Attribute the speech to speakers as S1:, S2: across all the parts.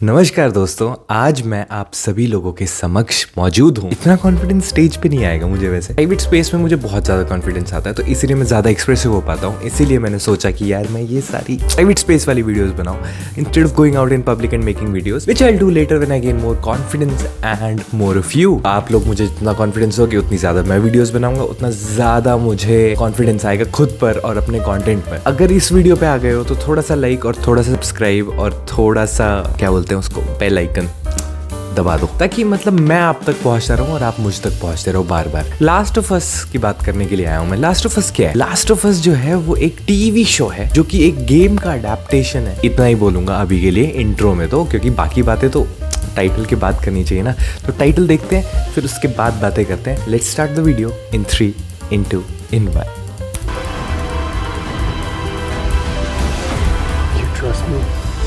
S1: नमस्कार दोस्तों, आज मैं आप सभी लोगों के समक्ष मौजूद हूँ। इतना कॉन्फिडेंस स्टेज पे नहीं आएगा मुझे, वैसे प्राइवेट स्पेस में मुझे बहुत ज्यादा कॉन्फिडेंस आता है, तो इसीलिए मैं ज्यादा एक्सप्रेसिव हो पाता हूँ। इसीलिए मैंने सोचा कि यार मैं ये सारी प्राइवेट स्पेस वाली वीडियोस बनाऊं instead of going out in public and making videos which I will do later when I gain more confidence and more of you. आप लोग मुझे जितना कॉन्फिडेंस होगी उतनी ज्यादा मैं वीडियोस बनाऊंगा, उतना ज्यादा मुझे कॉन्फिडेंस आएगा खुद पर और अपने कंटेंट पर। अगर इस वीडियो पे आ गए हो तो थोड़ा सा लाइक और थोड़ा सा सब्सक्राइब और थोड़ा सा क्या बोलते हैं उसको, बेल आइकन दबा दो, ताकि मतलब मैं आप तक पहुंचता रहूं और आप मुझ तक पहुंचते रहो बार बार। लास्ट ऑफ अस की बात करने के लिए आया हूं मैं। लास्ट ऑफ अस क्या है? लास्ट ऑफ अस जो है वो एक टीवी शो है जो कि एक गेम का अडेप्टेशन है। इतना ही बोलूंगा अभी के लिए इंट्रो में, तो क्योंकि बाकी बातें तो टाइटल के बाद करनी चाहिए ना। तो टाइटल देखते हैं, फिर उसके बाद बातें करते हैं। Let's start the video in 3, in 2, in 1।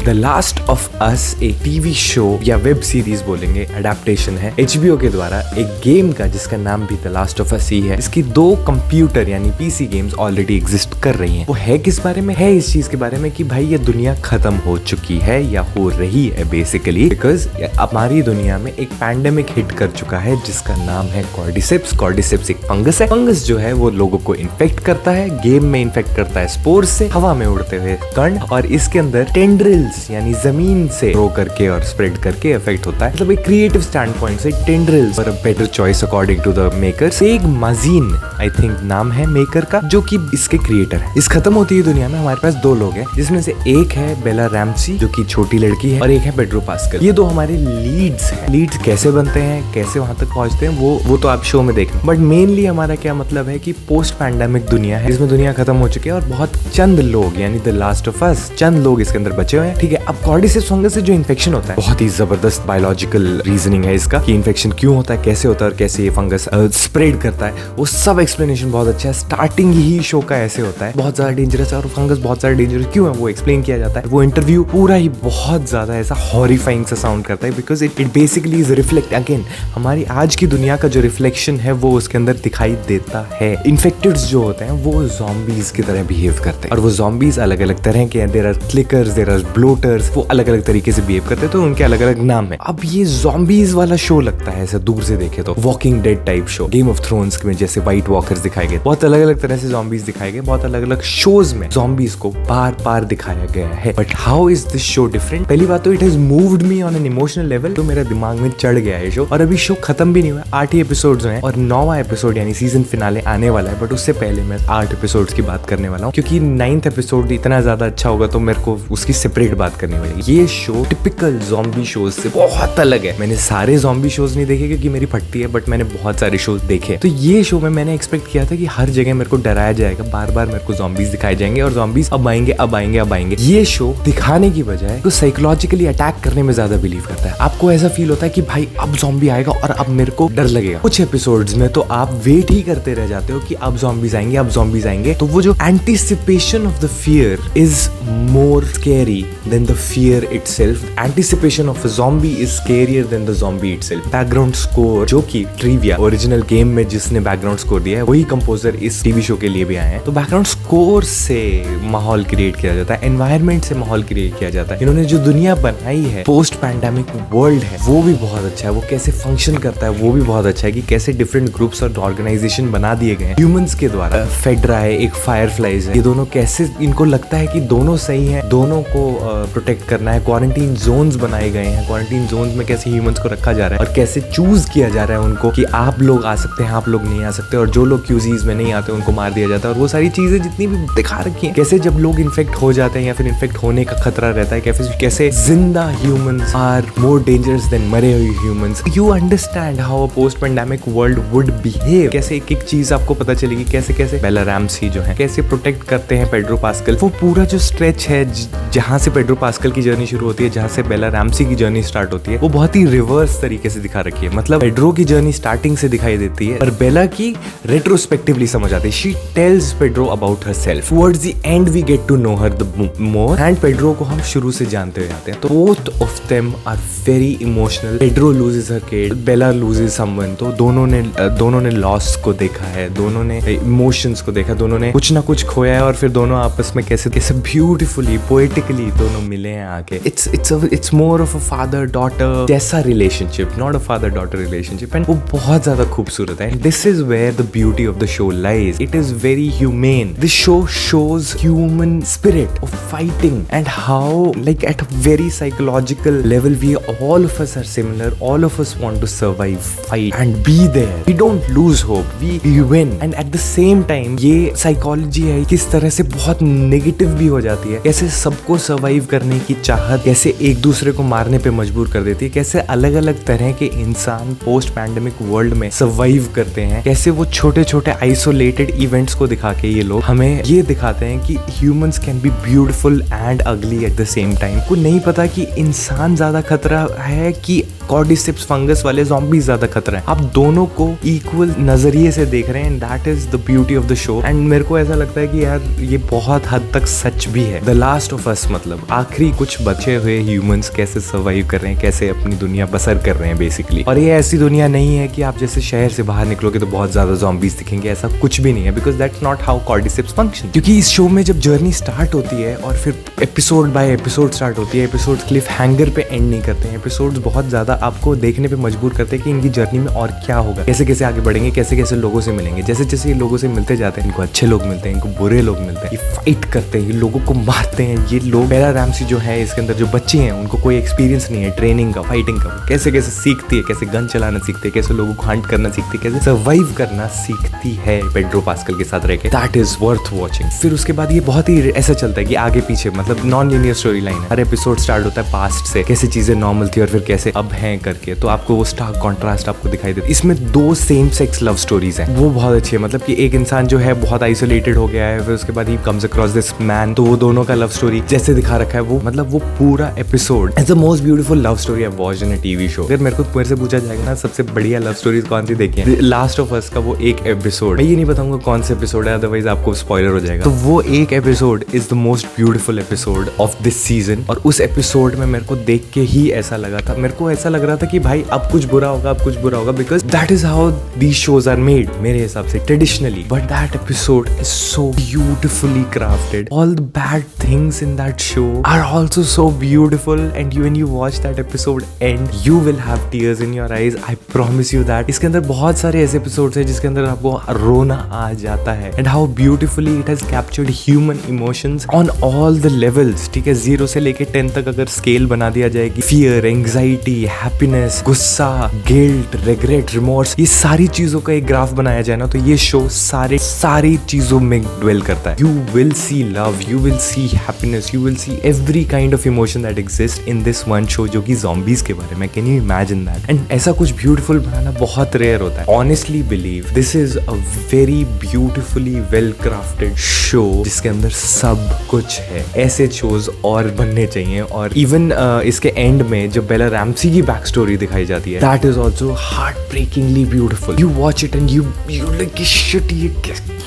S1: The last of us एक टीवी शो या वेब सीरीज बोलेंगे, अडेप्टेशन है HBO के द्वारा एक गेम का जिसका नाम भी द लास्ट ऑफ अस ही है। इसकी 2 कंप्यूटर यानी PC गेम्स ऑलरेडी एग्जिस्ट कर रही हैं। वो है किस बारे में? है इस चीज के बारे में कि भाई ये दुनिया खत्म हो चुकी है या हो रही है बेसिकली, बिकॉज हमारी दुनिया में एक पैंडेमिक हिट कर चुका है जिसका नाम है कॉर्डिसेप्स। कॉर्डिसेप्स एक फंगस है। फंगस जो है वो लोगों को इन्फेक्ट करता है, गेम में इन्फेक्ट करता है स्पोर्स से, हवा में उड़ते हुए कण, और इसके अंदर टेंड्रिल्स यानी जमीन से ग्रो करके और स्प्रेड करके इफेक्ट होता है। मतलब एक क्रिएटिव स्टैंड पॉइंट से टेंड्रिल्स और a better choice according to the makers. एक माजीन आई थिंक नाम है मेकर का, जो कि इसके क्रिएटर है। इस खत्म होती हुई दुनिया में हमारे पास 2 लोग हैं, जिसमें से एक है बेला रैम्सी जो कि छोटी लड़की है, और एक है पेड्रो पास्कल। ये 2 हमारे लीड्स हैं। लीड्स कैसे बनते हैं, कैसे वहां तक पहुंचते हैं, वो तो आप शो में देखना। बट मेनली हमारा क्या मतलब है कि पोस्ट पैंडेमिक दुनिया है जिसमें दुनिया खत्म हो चुकी है और बहुत चंद लोग यानी द लास्ट ऑफ अस, चंद लोग इसके अंदर बचे हुए हैं। ठीक है, अब कॉर्डिसेप्स फंगस से जो इन्फेक्शन होता है, बहुत ही जबरदस्त बायोलॉजिकल रीजनिंग है इसका कि इन्फेक्शन क्यों होता है, कैसे होता है और कैसे ये फंगस स्प्रेड करता है। वो सब एक्सप्लेनेशन बहुत अच्छा है। स्टार्टिंग ही शो का ऐसे होता है, बहुत ज्यादा डेंजरस है और फंगस बहुत ज्यादा डेंजरस क्यों है वो एक्सप्लेन किया जाता है। वो इंटरव्यू पूरा ही बहुत ज्यादा ऐसा हॉरिफाइंग सा साउंड करता है, because it basically is reflect again हमारी आज की दुनिया का जो रिफ्लेक्शन है वो उसके अंदर दिखाई देता है। इन्फेक्टेड्स जो होते हैं वो ज़ॉम्बीज की तरह बिहेव करते हैं, और वो ज़ॉम्बीज अलग अलग तरह के हैं। देयर आर क्लिकर्स, देयर आर ब्लोटर्स, वो अलग अलग तरीके से बिहेव करते हैं, तो उनके अलग अलग नाम है। अब ये ज़ॉम्बीज वाला शो लगता है ऐसे दूर से देखे तो walking dead type show, game of thrones में जैसे व्हाइट वॉकर्स दिखाए गए, बहुत अलग अलग तरह से ज़ॉम्बीज दिखाए गए। बहुत अलग अलग शोज में ज़ॉम्बीज को बार बार दिखाया गया है। But how is this show different? पहली बात तो it has moved me on an emotional level, तो मेरा दिमाग में चढ़ गया है शो। और अभी शो खत्म भी नहीं हुआ, 8 ही एपिसोड्स हैं और 9वां एपिसोड यानी सीजन फिनाले आने वाला है। बट उससे पहले मैं 8 एपिसोड्स की बात करने वाला हूँ, क्योंकि 9th एपिसोड इतना ज्यादा अच्छा होगा तो मेरे को उसकी सेपरेट बात करनी पड़ेगी। ये शो टिपिकल ज़ॉम्बी शोज से बहुत अलग है। मैंने सारे ज़ॉम्बी शोज नहीं देखे क्योंकि मेरी फटती है, बट मैंने बहुत सारे शोज देखे। तो ये शो में मैंने एक्सपेक्ट किया था कि हर जगह मेरे को डराया जाएगा, बार बार मेरे को ज़ॉम्बीज दिखाए जाएंगे और ज़ॉम्बीज अब आएंगे अब आएंगे अब आएंगे। ये शो दिखाने की बजाय तो साइकोलॉजिकली अटैक करने में ज्यादा बिलीव करता है। आपको ऐसा फील होता है कि भाई अब ज़ॉम्बी आएगा और अब मेरे को डर लगेगा। कुछ एपिसोड्स में तो आप वेट ही करते रह जाते हो कि अब ज़ॉम्बीज आएंगे अब ज़ॉम्बीज आएंगे। तो वो जो anticipation of the fear is more scary than the fear itself. Anticipation of a zombie is scarier than the zombie itself. Background score जो कि ट्रिविया ओरिजिनल गेम में जिसने बैकग्राउंड स्कोर दिया है वही कंपोजर इस टीवी शो के लिए भी आए हैं। तो बैकग्राउंड स्कोर से माहौल क्रिएट किया जाता है, एनवायरनमेंट से माहौल क्रिएट किया जाता है। इन्होंने जो दुनिया बनाई है, पोस्ट पैंडेमिक वर्ल्ड है, वो भी बहुत अच्छा है। वो कैसे फंक्शन करता है वो भी बहुत अच्छा है, कि कैसे डिफरेंट ग्रुप्स और ऑर्गेनाइजेशन बना दिए गए हैं ह्यूमंस के द्वारा। फेडरा है, एक फायरफ्लाइज है, ये दोनों कैसे इनको लगता है कि दोनों सही है, दोनों को प्रोटेक्ट करना है। क्वारंटीन जोन्स बनाए गए हैं, क्वारंटीन जोन्स में कैसे ह्यूमंस को रखा जा रहा है और कैसे चूज किया जा रहा है उनको कि आप लोग आ सकते हैं, आप लोग नहीं आ सकते, और जो लोग क्यूजीज में नहीं आते उनको मार दिया जाता है। और वो सारी चीजें जितनी भी दिखा रखी हैं, कैसे जब लोग इन्फेक्ट हो जाते हैं या फिर इन्फेक्ट होने का खतरा रहता है, कैसे जिंदा humans are more dangerous than मरे हुए humans. You understand how a post pandemic world would behave. कैसे एक एक चीज आपको पता चलेगी, कैसे कैसे बेला रैम्सी जो है कैसे प्रोटेक्ट करते हैं पेड्रो पास्कल। वो पूरा जो स्ट्रेच है जहां से पेड्रो पास्कल की जर्नी शुरू होती है, जहां से बेला रैम्सी की जर्नी स्टार्ट होती है, वो बहुत ही रिवर्स तरीके से दिखा रखी है। मतलब पेड्रो की जर्नी स्टार्टिंग से दिखाई देती है और बेला की रेट्रोस्पेक्टिवली समझ आती है। She tells Pedro about herself. Towards the end we get to know her the more, and Pedro को हम शुरू से जानते हुए आते हैं। तो both of them are very emotional. Pedro loses her kid, Bella loses someone. तो दोनों ने लॉस को देखा है, दोनों ने इमोशंस को देखा, दोनों ने कुछ ना कुछ खोया है और फिर दोनों आपस में कैसे कैसे ब्यूटिफुली पोएटिकली दोनों मिले हैं आके। It's more of a father daughter जैसा relationship, not a father daughter relationship, and वो बहुत ज्यादा खूबसूरत है। And this is where the beauty of the show lies. It is very humane. This show shows human spirit of fighting and how like at a very psychological level we all of us are similar. All of us want to survive, fight and be there. We don't lose hope, we win. And at the same time ये psychology है किस तरह से बहुत negative भी हो जाती है, कैसे सबको सर्वाइव करने की चाहत कैसे एक दूसरे को मारने पे मजबूर कर देती है, कैसे अलग अलग तरह के इंसान पोस्ट पैंडेमिक वर्ल्ड में सर्वाइव करते हैं, कैसे वो छोटे छोटे आइसोलेटेड इवेंट्स को दिखा के ये लोग हमें ये दिखाते हैं कि humans can be beautiful and अगली एट द सेम टाइम। को नहीं पता कि इंसान ज्यादा खतरा है कि कॉर्डिसेप्स फंगस वाले ज़ॉम्बीज़ ज्यादा खतरा है। आप दोनों को इक्वल नजरिए से देख रहे हैं and that is the beauty of the show. And मेरे को ऐसा लगता है कि यार ये बहुत हद तक सच भी है। द लास्ट ऑफ अस मतलब आखिरी कुछ बचे हुए ह्यूमंस कैसे सर्वाइव कर रहे हैं, कैसे अपनी दुनिया बसर कर रहे हैं बेसिकली। और ये ऐसी दुनिया नहीं है कि आप जैसे शहर से बाहर निकलोगे तो बहुत ज्यादा ज़ॉम्बीज़ दिखेंगे, ऐसा कुछ भी नहीं है, because that's not how cordyceps function. क्योंकि इस शो में जब जर्नी स्टार्ट होती है और फिर एपिसोड बाय एपिसोड स्टार्ट होती है, एपिसोड क्लिफ हैंगर पे एंड नहीं करते हैं। एपिसोड्स बहुत ज्यादा आपको देखने पे मजबूर करते हैं कि इनकी जर्नी में और क्या होगा, कैसे कैसे आगे बढ़ेंगे, कैसे कैसे लोगों से मिलेंगे। जैसे जैसे ये लोगों से मिलते जाते हैं, इनको अच्छे लोग मिलते हैं, इनको बुरे लोग मिलते हैं, ये फाइट करते हैं, ये लोगों को मारते हैं। ये लोग बेला रैमसी जो है इसके अंदर जो बच्चे हैं उनको कोई एक्सपीरियंस नहीं है ट्रेनिंग का, फाइटिंग का, कैसे कैसे सीखती है, कैसे गन चलाना सीखती है, कैसे लोगों को हंट करना सीखती है, कैसे सर्वाइव करना सीखती है पेड्रो पास्कल के साथ रह के। That is worth watching. फिर उसके बाद ये बहुत ही ऐसा चलता है कि आगे पीछे मतलब नॉन लीनियर स्टोरी लाइन है। हर एपिसोड स्टार्ट होता है पास्ट से, कैसे चीजें नॉर्मल थी और फिर कैसे अब हैं करके, तो आपको वो स्टार्क कॉन्ट्रास्ट आपको दिखाई देता है। इसमें दो सेम सेक्स लव स्टोरीज हैं, वो बहुत अच्छी है। मतलब कि एक इंसान जो है बहुत आइसोलेटेड हो गया है, फिर उसके बाद he comes across this man, तो वो दोनों का लव स्टोरी जैसे दिखा रखा है वो मतलब वो पूरा episode is the most beautiful love story I have watched in a TV show. अगर मेरे से पूछा जाएगा ना सबसे बढ़िया लव स्टोरीज कौन सी देखी है, लास्ट ऑफ अस का वो एक एपिसोड, मैं ये नहीं बताऊंगा कौन सा एपिसोड है अदरवाइज आपको स्पॉइलर हो जाएगा। तो वो एक episode is the most beautiful episode of this season. और उस एपिसोड में मेरे को देख के ही ऐसा लगा था, मेरे को ऐसा लग रहा था कि भाई अब कुछ बुरा होगा, अब कुछ बुरा होगा, because that is how these shows are made मेरे हिसाब से traditionally. But that episode is so beautifully crafted. All the bad things in that show are also so beautiful and when you watch that episode and you will have tears in your eyes, I promise you that. इसके अंदर बहुत सारे ऐसे episodes हैं जिसके अंदर आपको रोना आ जाता है and how beautifully it has captured human emotions on all the levels. ठीक है, 0 से लेके 10 तक अगर स्केल बना दिया जाएगी, फियर, एंग्जाइटी, हैप्पीनेस, गुस्सा, गिल्ट, रिग्रेट, रिमोर्स, ये सारी चीजों का एक ग्राफ बनाया जाए ना तो ये शो सारी चीजों में ड्वेल करता है। You will see love, you will see happiness, you will see every kind of emotion that exist in this one show, जो कि ज़ॉम्बीज के बारे में। Can you imagine that? And ऐसा कुछ ब्यूटीफुल बनाना बहुत रेयर होता है। Honestly believe this is a very beautifully well crafted show जिसके अंदर सब कुछ है। ऐसे शोज और बनने चाहिए। और इवन इसके एंड में जब बेला रैमसी की बैक स्टोरी दिखाई जाती है, that is also heartbreakingly beautiful. You watch it and you like shit, ये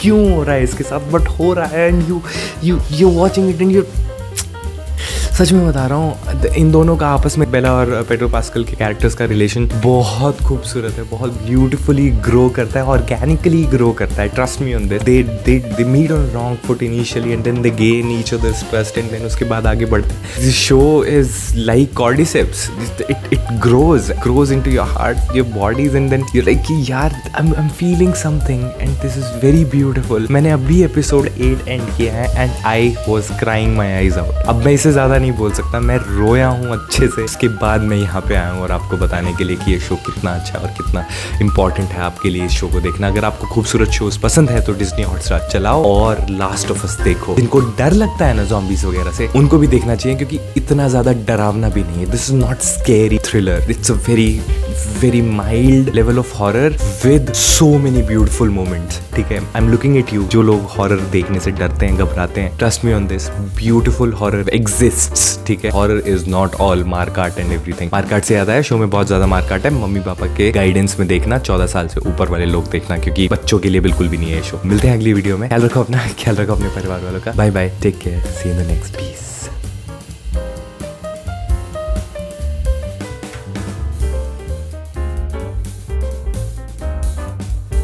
S1: क्यों हो रहा है इसके साथ, बट हो रहा है and you watching it and you such में बता रहा हूँ इन दोनों का आपस में बेला और पेड्रो पास्कल के कैरेक्टर्स का रिलेशन बहुत खूबसूरत है, बहुत ब्यूटीफुली ग्रो करता है, ऑर्गेनिकली ग्रो करता है। Trust me on this. They meet on wrong foot initially and then they gain each others trust and then उसके बाद आगे बढ़ते हैं। This show is like cordyceps, it grows into your heart, your bodies, and then you're like कि यार I'm feeling something and this is very beautiful। मैंने अभी episode 8 and किया है and I was crying my eyes out। अब मैं इससे ज़्यादा नहीं बोल सकता, मैं रोया हूँ अच्छे से। इसके बाद मैं यहाँ पे आया हूँ और आपको बताने के लिए कि ये शो कितना अच्छा और कितना इंपॉर्टेंट है आपके लिए इस शो को देखना। अगर आपको खूबसूरत शोज पसंद है तो डिज्नी हॉटस्टार चलाओ और लास्ट ऑफ अस देखो। जिनको डर लगता है ना ज़ॉम्बीज वगैरह से, उनको भी देखना चाहिए क्योंकि इतना ज़्यादा डरावना भी नहीं है। This is not scary thriller, it's a very mild level of horror with so many beautiful moments। ठीक है, I'm looking at you जो लोग हॉरर देखने से डरते हैं, घबराते हैं, trust me on this, beautiful horror exists। ठीक है, horror is not all मारकाट and everything। मारकाट से याद आया, शो में बहुत ज्यादा मारकाट है। मम्मी पापा के गाइडेंस में देखना, 14 साल से ऊपर वाले लोग देखना, क्योंकि बच्चों के लिए बिल्कुल भी नहीं है शो। मिलते हैं अगली वीडियो में। ख्याल रखो अपना, ख्याल रखो अपने परिवार वालों का। Bye bye, take care, see you in the next, piece.